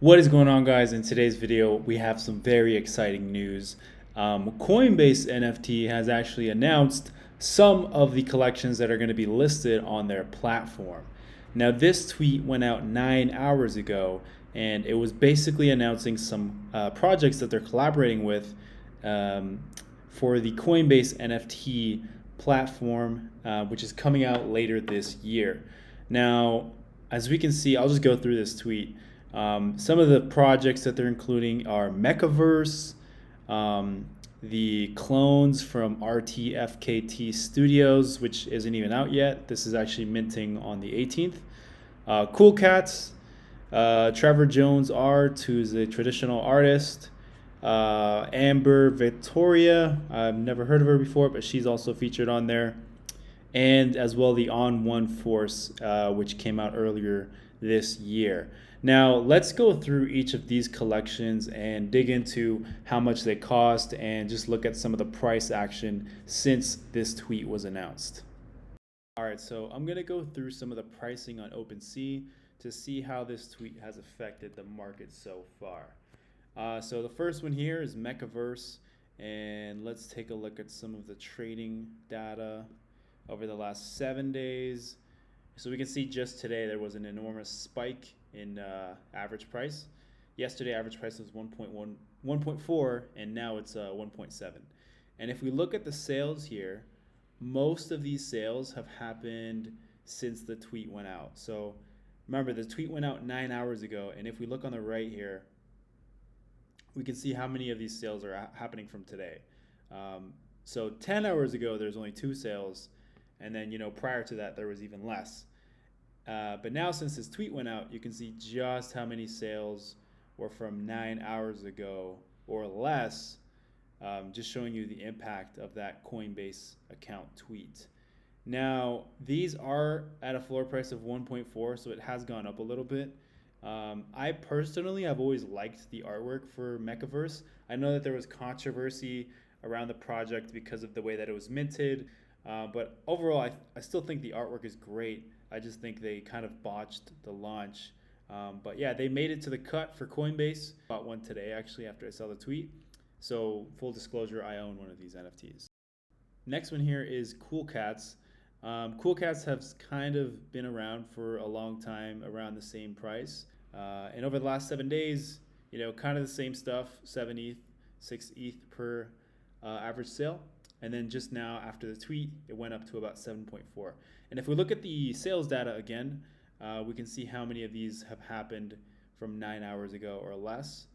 What is going on, guys? In today's video we have some very exciting news. Coinbase NFT has actually announced some of the collections that are going to be listed on their platform. Now this tweet went out 9 hours ago, and it was basically announcing some projects that they're collaborating with um, for the Coinbase NFT platform, which is coming out later this year. Now, as we can see, I'll just go through this tweet. Some of the projects that they're including are Mechaverse, um, the clones from RTFKT Studios, which isn't even out yet. This is actually minting on the 18th. Cool Cats, Trevor Jones art, who's a traditional artist. Amber Victoria, I've never heard of her before, but she's also featured on there. And as well the On One Force, which came out earlier this year. Now, let's go through each of these collections and dig into how much they cost and just look at some of the price action since this tweet was announced. All right, so I'm going to go through some of the pricing on OpenSea to see how this tweet has affected the market so far. So the first one here is Mechaverse, and let's take a look at some of the trading data over the last 7 days. So we can see just today there was an enormous spike in average price. Yesterday average price was 1.4, and now it's 1.7. And if we look at the sales here, most of these sales have happened since the tweet went out. So remember, the tweet went out 9 hours ago, and if we look on the right here, we can see how many of these sales are happening from today. So 10 hours ago, there's only 2 sales, and then prior to that, there was even less. But now, since this tweet went out, you can see just how many sales were from 9 hours ago or less, just showing you the impact of that Coinbase account tweet. Now, these are at a floor price of 1.4, so it has gone up a little bit. I personally have always liked the artwork for Mechaverse. I know that there was controversy around the project because of the way that it was minted, but overall, I still think the artwork is great. I just think they kind of botched the launch. But yeah, they made it to the cut for Coinbase. Bought one today, actually, after I saw the tweet. So full disclosure, I own one of these NFTs. Next one here is Cool Cats. Cool Cats have kind of been around for a long time, around the same price. And over the last 7 days, kind of the same stuff, 7 ETH, 6 ETH per average sale. And then just now, after the tweet, it went up to about 7.4. And if we look at the sales data again, we can see how many of these have happened from 9 hours ago or less.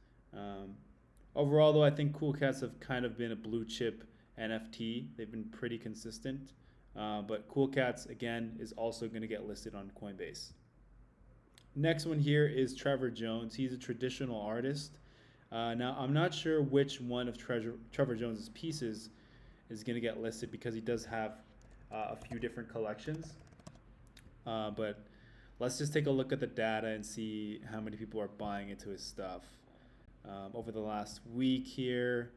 Overall, though, I think Cool Cats have kind of been a blue chip NFT. They've been pretty consistent. But Cool Cats, again, is also going to get listed on Coinbase. Next one here is Trevor Jones. He's a traditional artist. Now, I'm not sure which one of Trevor Jones's pieces is going to get listed because he does have a few different collections. But let's just take a look at the data and see how many people are buying into his stuff. Over the last week here,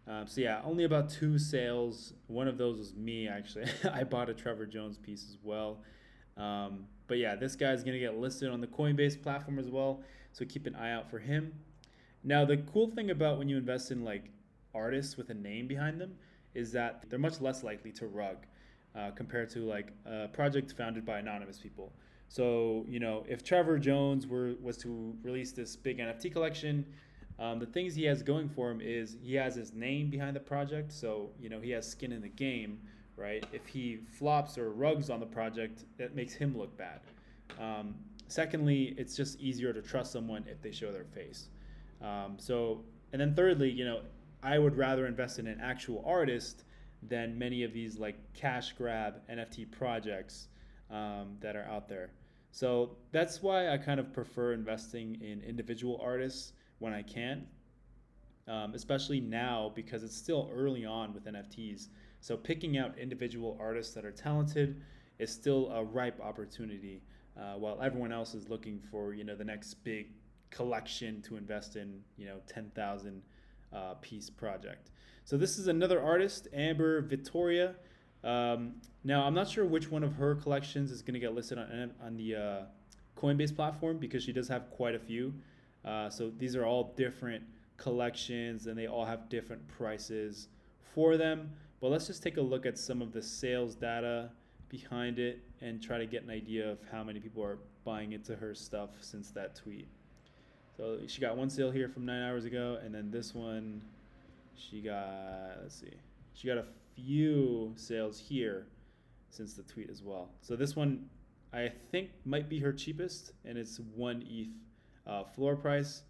so yeah, only about 2 sales. One of those was me, actually. I bought a Trevor Jones piece as well. But yeah, this guy's going to get listed on the Coinbase platform as well, so keep an eye out for him. Now, the cool thing about when you invest in like artists with a name behind them is that they're much less likely to rug compared to like a project founded by anonymous people. So, if Trevor Jones was to release this big NFT collection, the things he has going for him is he has his name behind the project, so he has skin in the game, right? If he flops or rugs on the project, that makes him look bad. Secondly, it's just easier to trust someone if they show their face. And then thirdly, I would rather invest in an actual artist than many of these like cash grab NFT projects that are out there. So that's why I kind of prefer investing in individual artists when I can, especially now because it's still early on with NFTs. So picking out individual artists that are talented is still a ripe opportunity, while everyone else is looking for the next big collection to invest in, 10,000 piece project. So this is another artist, Amber Victoria. Now I'm not sure which one of her collections is going to get listed on the Coinbase platform because she does have quite a few. So these are all different collections and they all have different prices for them. But let's just take a look at some of the sales data behind it and try to get an idea of how many people are buying into her stuff since that tweet. So she got one sale here from 9 hours ago, and then this one, she got, let's see, she got a few sales here since the tweet as well. So this one, I think, might be her cheapest, and it's 1 ETH floor price.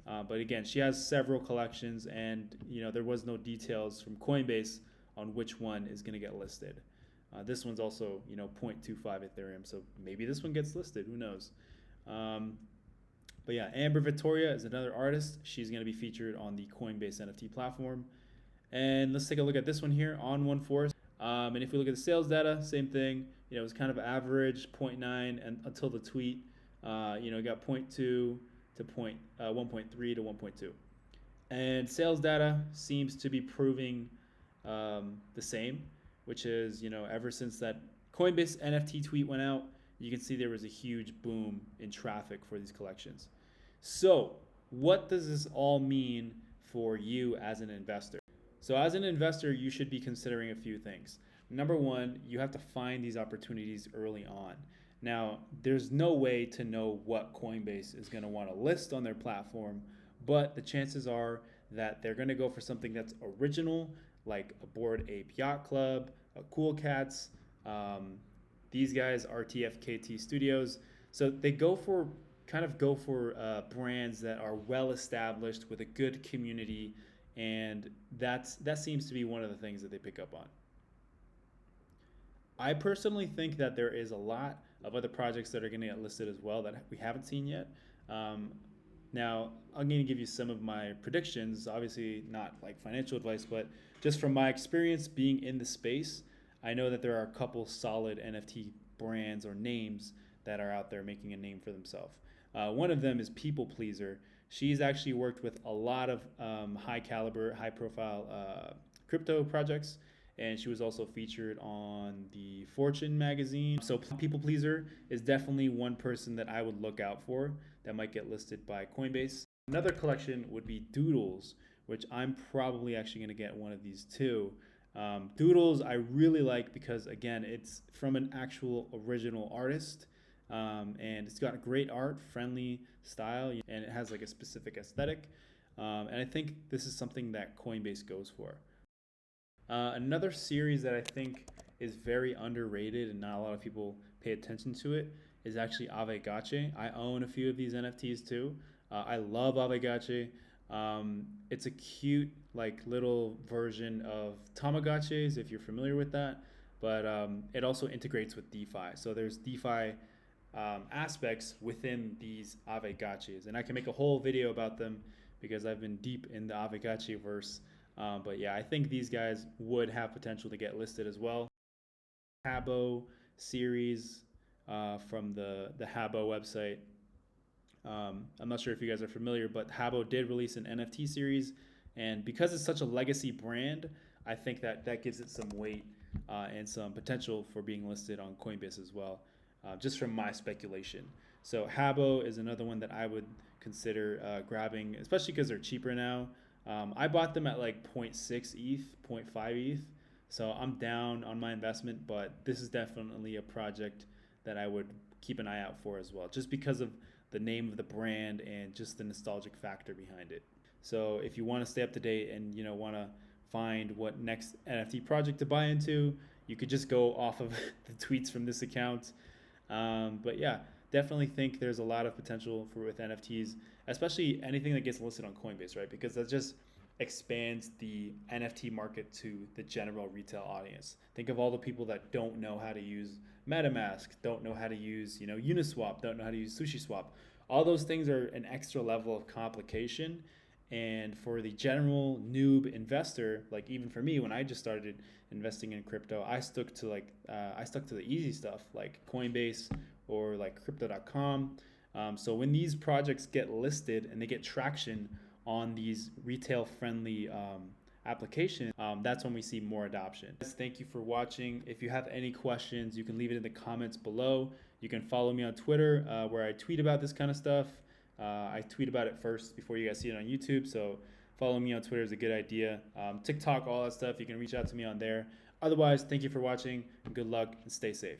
But again, she has several collections, and there was no details from Coinbase on which one is going to get listed. This one's also 0.25 Ethereum, so maybe this one gets listed. Who knows? But yeah, Amber Victoria is another artist. She's going to be featured on the Coinbase NFT platform. And let's take a look at this one here on OneForest. And if we look at the sales data, same thing. It was kind of average 0.9 and until the tweet. It got 0.2 to 1.3 to 1.2. And sales data seems to be proving the same, which is, ever since that Coinbase NFT tweet went out, you can see there was a huge boom in traffic for these collections. So what does this all mean for you as an investor? So as an investor, you should be considering a few things. Number one, you have to find these opportunities early on. Now, there's no way to know what Coinbase is going to want to list on their platform, but the chances are that they're going to go for something that's original, like a Bored Ape Yacht Club, a Cool Cats. These guys are TFKT Studios. So they go for brands that are well established with a good community, and that seems to be one of the things that they pick up on. I personally think that there is a lot of other projects that are going to get listed as well that we haven't seen yet. Now, I'm going to give you some of my predictions, obviously not like financial advice, but just from my experience being in the space, I know that there are a couple solid NFT brands or names that are out there making a name for themselves. One of them is People Pleaser. She's actually worked with a lot of high caliber, high profile crypto projects, and she was also featured on the Fortune magazine. So People Pleaser is definitely one person that I would look out for that might get listed by Coinbase. Another collection would be Doodles, which I'm probably actually going to get one of these too. Doodles I really like because, again, it's from an actual original artist, and it's got great art, friendly style, and it has like a specific aesthetic. And I think this is something that Coinbase goes for. Another series that I think is very underrated and not a lot of people pay attention to it is actually Avegache. I own a few of these NFTs too. I love Avegache. It's a cute like little version of Tamagotchis, if you're familiar with that, but it also integrates with DeFi. So there's DeFi aspects within these Avegaches, and I can make a whole video about them because I've been deep in the Avegache verse. But yeah, I think these guys would have potential to get listed as well. Habo series from the Habo website. I'm not sure if you guys are familiar, but Habo did release an NFT series, and because it's such a legacy brand, I think that gives it some weight and some potential for being listed on Coinbase as well, just from my speculation. So Habo is another one that I would consider grabbing, especially because they're cheaper now. I bought them at like 0.6 ETH, 0.5 ETH, so I'm down on my investment, but this is definitely a project that I would keep an eye out for as well, just because of the name of the brand and just the nostalgic factor behind it. So if you want to stay up to date and want to find what next NFT project to buy into, you could just go off of the tweets from this account. But yeah, definitely think there's a lot of potential with NFTs, especially anything that gets listed on Coinbase, right? Because that just expands the NFT market to the general retail audience. Think of all the people that don't know how to use MetaMask, don't know how to use Uniswap, don't know how to use SushiSwap. All those things are an extra level of complication. And for the general noob investor, like even for me, when I just started investing in crypto, I stuck to the easy stuff like Coinbase or like crypto.com. So when these projects get listed and they get traction on these retail friendly applications, that's when we see more adoption. Thank you for watching. If you have any questions, you can leave it in the comments below. You can follow me on Twitter where I tweet about this kind of stuff. I tweet about it first before you guys see it on YouTube. So following me on Twitter is a good idea. TikTok, all that stuff, you can reach out to me on there. Otherwise, thank you for watching, and good luck, and stay safe.